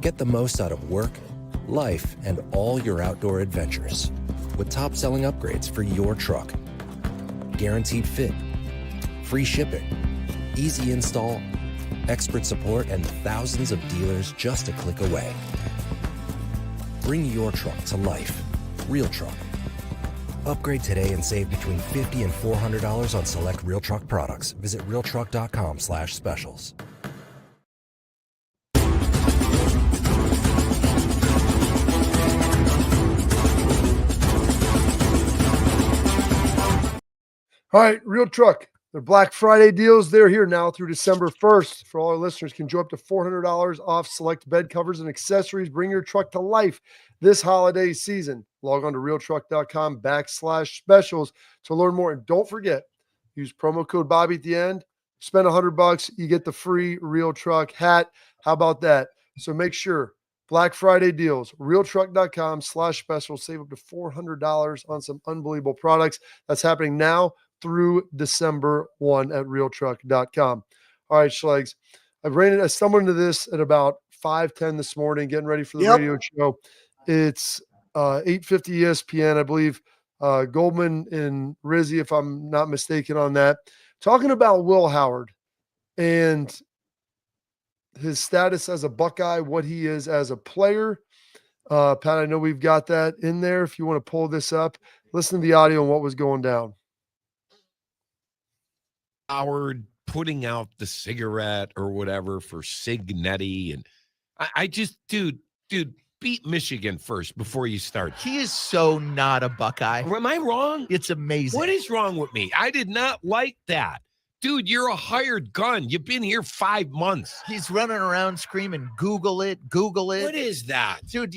F: Get the most out of work, life, and all your outdoor adventures with top-selling upgrades for your truck. Guaranteed fit, free shipping, easy install, expert support, and thousands of dealers just a click away. Bring your truck to life. Real Truck. Upgrade today and save between $50 and $400 on select Real Truck products. Visit realtruck.com/specials.
A: All right, Real Truck. Their Black Friday deals, they're here now through December 1st. For all our listeners, can enjoy up to $400 off select bed covers and accessories. Bring your truck to life this holiday season. Log on to realtruck.com/specials to learn more. And don't forget, use promo code Bobby at the end. Spend $100, you get the free Real Truck hat. How about that? So make sure Black Friday deals, realtruck.com/special, save up to $400 on some unbelievable products. That's happening now through December 1 at realtruck.com. All right, Schlegs. I stumbled into this at about 5:10 this morning, getting ready for the radio show. It's 8:50 ESPN, I believe. Goldman and Rizzy, if I'm not mistaken on that, talking about Will Howard and his status as a Buckeye, what he is as a player. Pat, I know we've got that in there. If you want to pull this up, listen to the audio and what was going down.
G: Howard putting out the cigarette or whatever for Signetti. And I just, dude, beat Michigan first before you start.
H: He is so not a Buckeye.
G: Am I wrong?
H: It's amazing.
G: What is wrong with me? I did not like that. Dude, you're a hired gun. You've been here 5 months.
H: He's running around screaming, Google it.
G: What is that?
H: Dude,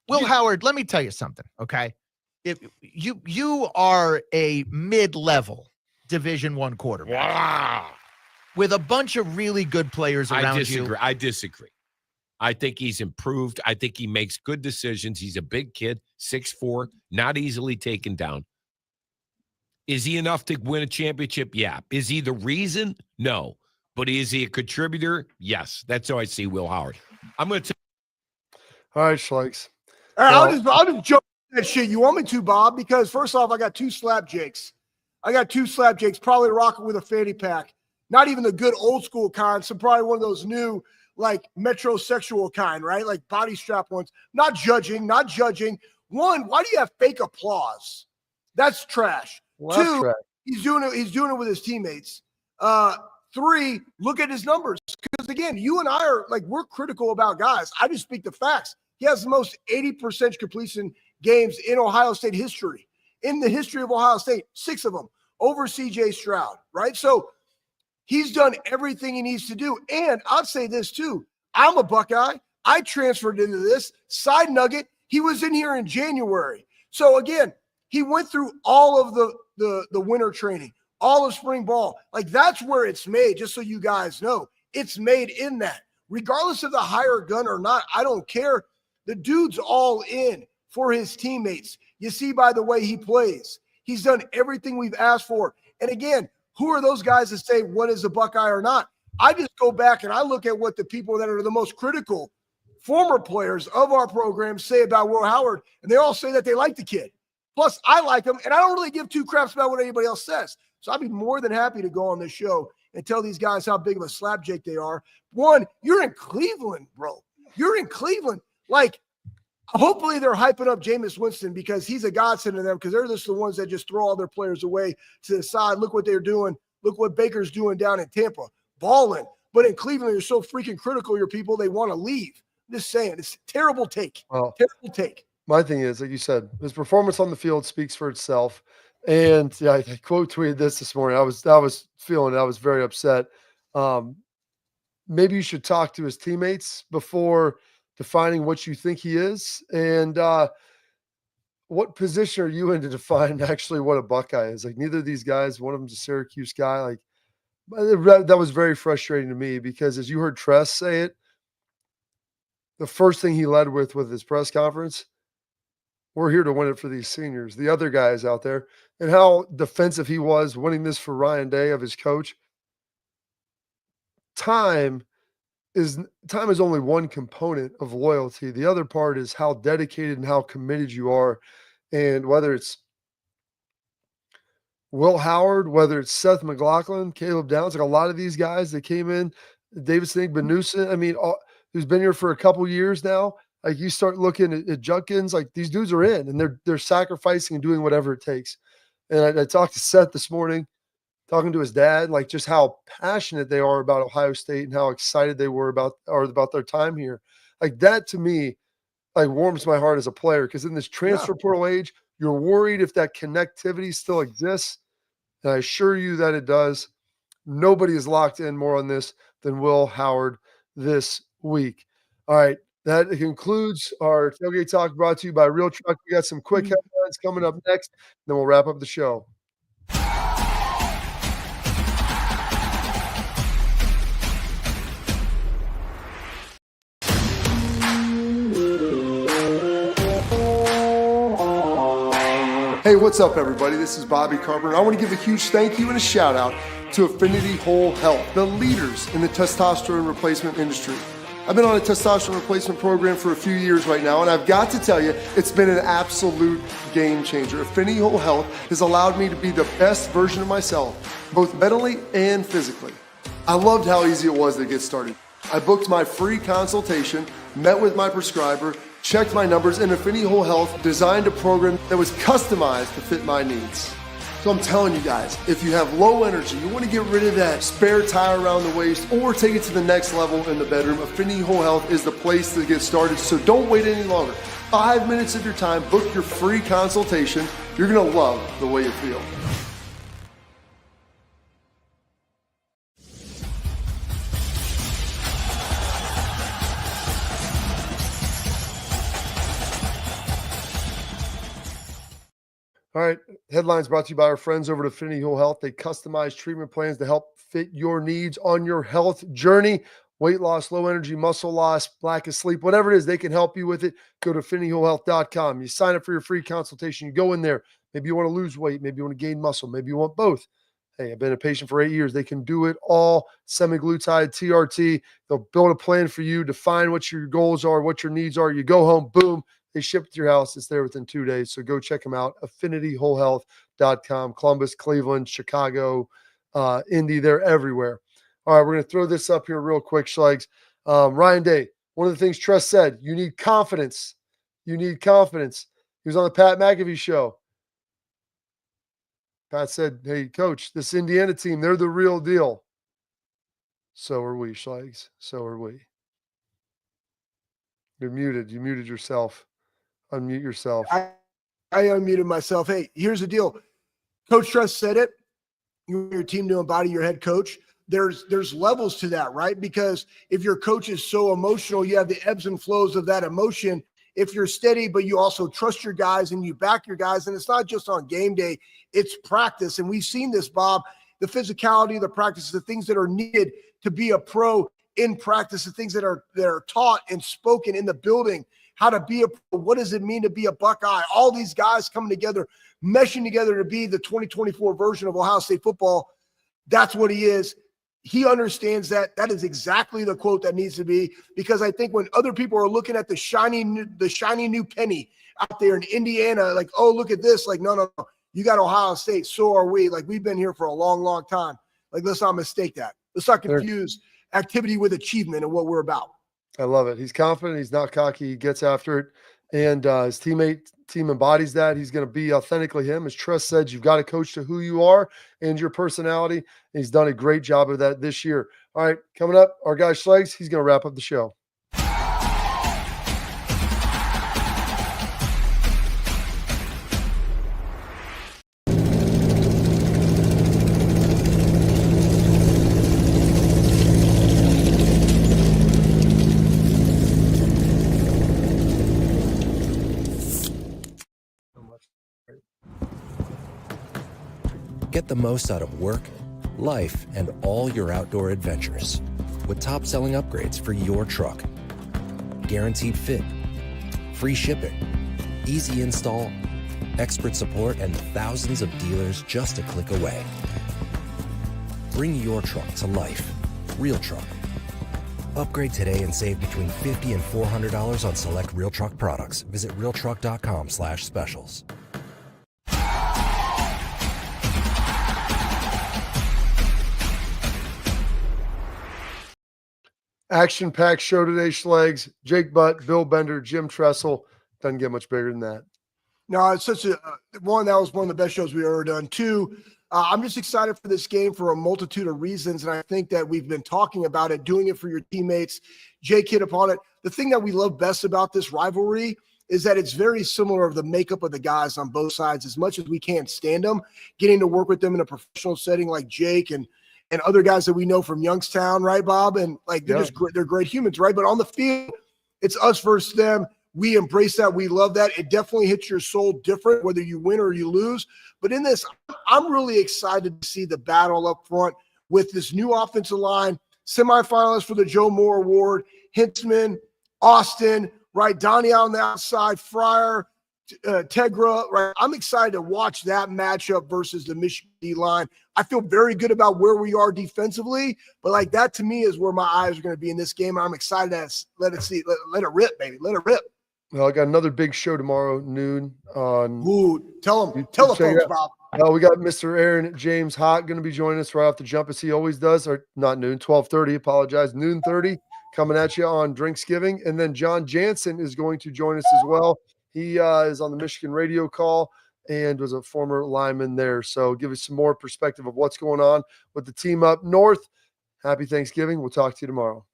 H: Will Howard, let me tell you something, okay? If you are a mid-level Division I quarterback.
G: Wow.
H: With a bunch of really good players around you.
G: I disagree. I think he's improved. I think he makes good decisions. He's a big kid, 6'4", not easily taken down. Is he enough to win a championship? Yeah. Is he the reason? No. But is he a contributor? Yes. That's how I see Will Howard. I'm going to
A: All right, Schlegs.
C: All right, I'll just jump that shit. You want me to, Bob? Because first off, I got two slapjakes. Probably rocking with a fanny pack. Not even the good old school kind. So probably one of those new, like metrosexual kind, right? Like body strap ones. Not judging. One, why do you have fake applause? That's trash.
A: Well,
C: Two,
A: that's trash.
C: He's doing it with his teammates. Three, look at his numbers. Because again, you and I are like, we're critical about guys. I just speak the facts. He has the most 80% completion games in Ohio State history. In the history of Ohio State, 6 of them over CJ Stroud, right? So he's done everything he needs to do. And I'll say this too. I'm a Buckeye. I transferred into this. Side nugget, he was in here in January. So again, he went through all of the winter training, all of spring ball. Like that's where it's made, just so you guys know. It's made in that. Regardless of the higher gun or not, I don't care. The dude's all in for his teammates. You see by the way he plays. He's done everything we've asked for. And again, who are those guys that say what is a Buckeye or not? I just go back and I look at what the people that are the most critical former players of our program say about Will Howard, and they all say that they like the kid. Plus, I like him, and I don't really give two craps about what anybody else says. So I'd be more than happy to go on this show and tell these guys how big of a slapjake they are. One, you're in Cleveland, bro. You're in Cleveland. Like, hopefully they're hyping up Jameis Winston because he's a godsend to them because they're just the ones that just throw all their players away to the side. Look what they're doing. Look what Baker's doing down in Tampa. Balling. But in Cleveland, you're so freaking critical of your people, they want to leave. I'm just saying. It's a terrible take.
A: Well,
C: terrible take.
A: My thing is, like you said, his performance on the field speaks for itself. And yeah, I quote tweeted this morning. I was feeling it. I was very upset. Maybe you should talk to his teammates before defining what you think he is. And what position are you in to define actually what a Buckeye is? Like neither of these guys, one of them's a Syracuse guy. Like that was very frustrating to me because as you heard Tress say it, the first thing he led with his press conference, we're here to win it for these seniors, the other guys out there, and how defensive he was winning this for Ryan Day of his coach. Time is only one component of loyalty. The other part is how dedicated and how committed you are. And whether it's Will Howard, whether it's Seth McLaughlin, Caleb Downs, like a lot of these guys that came in, Davis Benusa, I mean, who's been here for a couple years now. Like you start looking at Judkins, like these dudes are in and they're sacrificing and doing whatever it takes. And I talked to Seth this morning, talking to his dad, like just how passionate they are about Ohio State and how excited they were about their time here. Like that to me, like warms my heart as a player because in this transfer portal age, you're worried if that connectivity still exists. And I assure you that it does. Nobody is locked in more on this than Will Howard this week. All right. That concludes our Tailgate Talk brought to you by Real Truck. We got some quick headlines coming up next, then we'll wrap up the show. Hey, what's up, everybody? This is Bobby Carpenter. I want to give a huge thank you and a shout out to Affinity Whole Health, the leaders in the testosterone replacement industry. I've been on a testosterone replacement program for a few years right now, and I've got to tell you, it's been an absolute game changer. Affinity Whole Health has allowed me to be the best version of myself, both mentally and physically. I loved how easy it was to get started. I booked my free consultation, met with my prescriber, checked my numbers, and Affinity Whole Health designed a program that was customized to fit my needs. So I'm telling you guys, if you have low energy, you want to get rid of that spare tire around the waist or take it to the next level in the bedroom, Affinity Whole Health is the place to get started. So don't wait any longer. 5 minutes of your time, book your free consultation. You're going to love the way you feel. All right, headlines brought to you by our friends over at Affinity Whole Health. They customize treatment plans to help fit your needs on your health journey. Weight loss, low energy, muscle loss, lack of sleep, whatever it is, they can help you with it. Go to AffinityWholeHealth.com. You sign up for your free consultation. You go in there. Maybe you want to lose weight. Maybe you want to gain muscle. Maybe you want both. Hey, I've been a patient for 8 years. They can do it all. Semaglutide, TRT. They'll build a plan for you, define what your goals are, what your needs are. You go home, boom. They ship it to your house. It's there within 2 days. So go check them out. AffinityWholeHealth.com. Columbus, Cleveland, Chicago, Indy. They're everywhere. All right, we're going to throw this up here real quick, Schlegs. Ryan Day, one of the things Tress said, you need confidence. You need confidence. He was on the Pat McAfee show. Pat said, hey, coach, this Indiana team, they're the real deal. So are we, Schlegs. So are we. You're muted. You muted yourself. Unmute yourself.
C: I unmuted myself. Hey, here's the deal. Coach Tress said it. You want your team to embody your head coach. There's levels to that, right? Because if your coach is so emotional, you have the ebbs and flows of that emotion. If you're steady, but you also trust your guys and you back your guys, and it's not just on game day, it's practice. And we've seen this, Bob, the physicality, the practice, the things that are needed to be a pro in practice, the things that are taught and spoken in the building, how to be a pro, what does it mean to be a Buckeye? All these guys coming together, meshing together to be the 2024 version of Ohio State football. That's what he is. He understands that. That is exactly the quote that needs to be, because I think when other people are looking at the shiny new penny out there in Indiana, like, oh, look at this. Like, no. You got Ohio State. So are we. Like, we've been here for a long, long time. Like, let's not mistake that. Let's not confuse activity with achievement and what we're about.
A: I love it. He's confident. He's not cocky. He gets after it. And his team embodies that. He's going to be authentically him. As Tress said, you've got to coach to who you are and your personality. And he's done a great job of that this year. All right, coming up, our guy Schlegs, he's going to wrap up the show.
F: Get the most out of work, life, and all your outdoor adventures with top-selling upgrades for your truck. Guaranteed fit, free shipping, easy install, expert support, and thousands of dealers just a click away. Bring your truck to life. Real Truck. Upgrade today and save between $50 and $400 on select Real Truck products. Visit realtruck.com/specials.
A: Action-packed show today, Schlegs. Jake Butt, Bill Bender, Jim Tressel. Doesn't get much bigger than that.
C: No, it's such a one. That was one of the best shows we've ever done. Two, I'm just excited for this game for a multitude of reasons, and I think that we've been talking about it, doing it for your teammates. Jake hit upon it. The thing that we love best about this rivalry is that it's very similar of the makeup of the guys on both sides. As much as we can't stand them, getting to work with them in a professional setting like Jake and other guys that we know from Youngstown, right, Bob? And like they're just great, they're great humans, right? But on the field, it's us versus them. We embrace that. We love that. It definitely hits your soul different, whether you win or you lose. But in this, I'm really excited to see the battle up front with this new offensive line, semifinalists for the Joe Moore Award, Hintzman, Austin, right? Donnie on the outside, Fryer, Tegra, right? I'm excited to watch that matchup versus the Michigan D line. I feel very good about where we are defensively, but like that to me is where my eyes are going to be in this game. I'm excited to let it rip, baby. Let it rip.
A: Well, I got another big show tomorrow, noon on.
C: Ooh, tell the
A: check it
C: folks,
A: out.
C: Bob.
A: We got Mr. Aaron James Hott going to be joining us right off the jump as he always does, or not noon, 12:30, apologize, noon 30, coming at you on Drinksgiving. And then John Jansen is going to join us as well. He is on the Michigan radio call and was a former lineman there. So give us some more perspective of what's going on with the team up north. Happy Thanksgiving. We'll talk to you tomorrow.